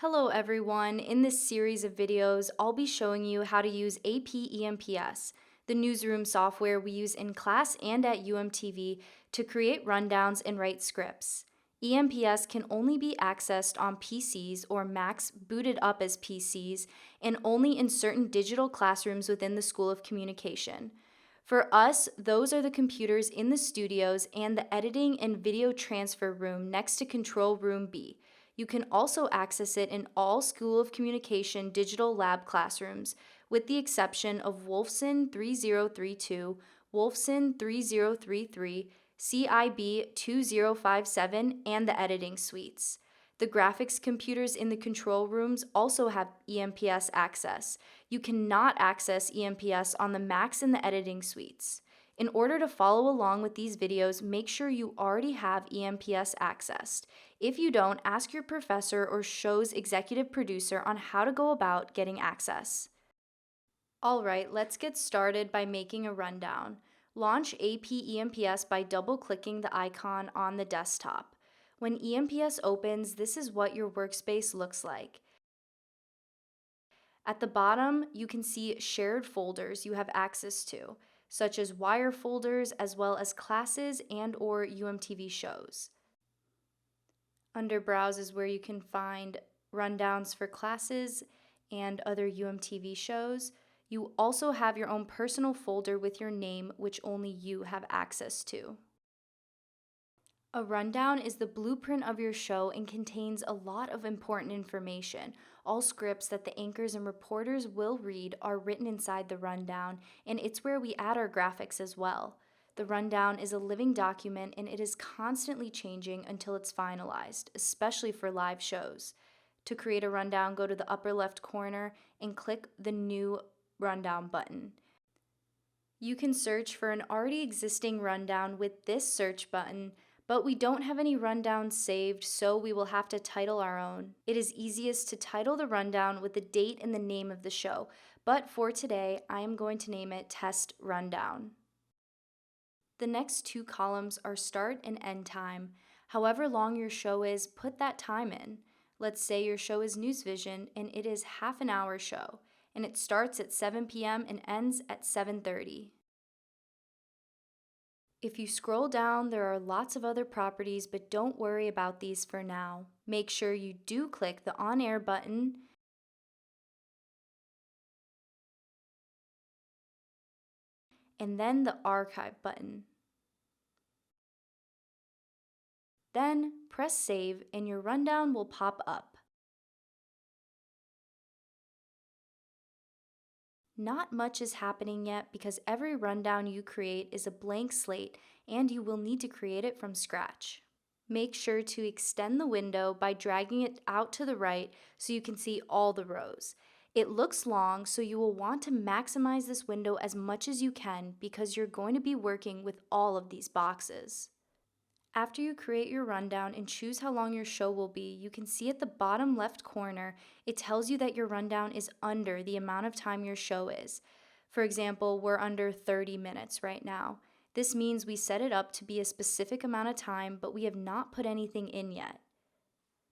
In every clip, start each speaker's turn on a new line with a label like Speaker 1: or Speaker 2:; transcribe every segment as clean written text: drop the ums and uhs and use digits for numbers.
Speaker 1: Hello everyone, in this series of videos, I'll be showing you how to use AP Emps, the newsroom software we use in class and at UMTV to create rundowns and write scripts. EMPS can only be accessed on PCs or Macs booted up as PCs and only in certain digital classrooms within the School of Communication. For us, those are the computers in the studios and the editing and video transfer room next to Control Room B. You can also access it in all School of Communication digital lab classrooms, with the exception of Wolfson 3032, Wolfson 3033, CIB 2057, and the editing suites. The graphics computers in the control rooms also have EMPS access. You cannot access EMPS on the Macs in the editing suites. In order to follow along with these videos, make sure you already have EMPS accessed. If you don't, ask your professor or show's executive producer on how to go about getting access. Alright, let's get started by making a rundown. Launch AP EMPS by double-clicking the icon on the desktop. When EMPS opens, this is what your workspace looks like. At the bottom, you can see shared folders you have access to, such as wire folders as well as classes and/or UMTV shows. Under Browse is where you can find rundowns for classes and other UMTV shows. You also have your own personal folder with your name, which only you have access to. A rundown is the blueprint of your show and contains a lot of important information. All scripts that the anchors and reporters will read are written inside the rundown, and it's where we add our graphics as well. The rundown is a living document and it is constantly changing until it's finalized, especially for live shows. To create a rundown, go to the upper left corner and click the New Rundown button. You can search for an already existing rundown with this search button, but we don't have any rundowns saved, so we will have to title our own. It is easiest to title the rundown with the date and the name of the show, but for today, I am going to name it Test Rundown. The next two columns are start and end time. However long your show is, put that time in. Let's say your show is News Vision and it is half an hour show, and it starts at 7 p.m. and ends at 7:30. If you scroll down, there are lots of other properties, but don't worry about these for now. Make sure you do click the On Air button and then the Archive button. Then press Save and your rundown will pop up. Not much is happening yet because every rundown you create is a blank slate and you will need to create it from scratch. Make sure to extend the window by dragging it out to the right so you can see all the rows. It looks long, so you will want to maximize this window as much as you can because you're going to be working with all of these boxes. After you create your rundown and choose how long your show will be, you can see at the bottom left corner, it tells you that your rundown is under the amount of time your show is. For example, we're under 30 minutes right now. This means we set it up to be a specific amount of time, but we have not put anything in yet.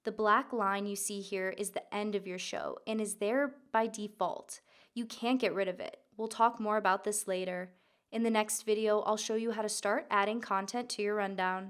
Speaker 1: The black line you see here is the end of your show and is there by default. You can't get rid of it. We'll talk more about this later. In the next video, I'll show you how to start adding content to your rundown.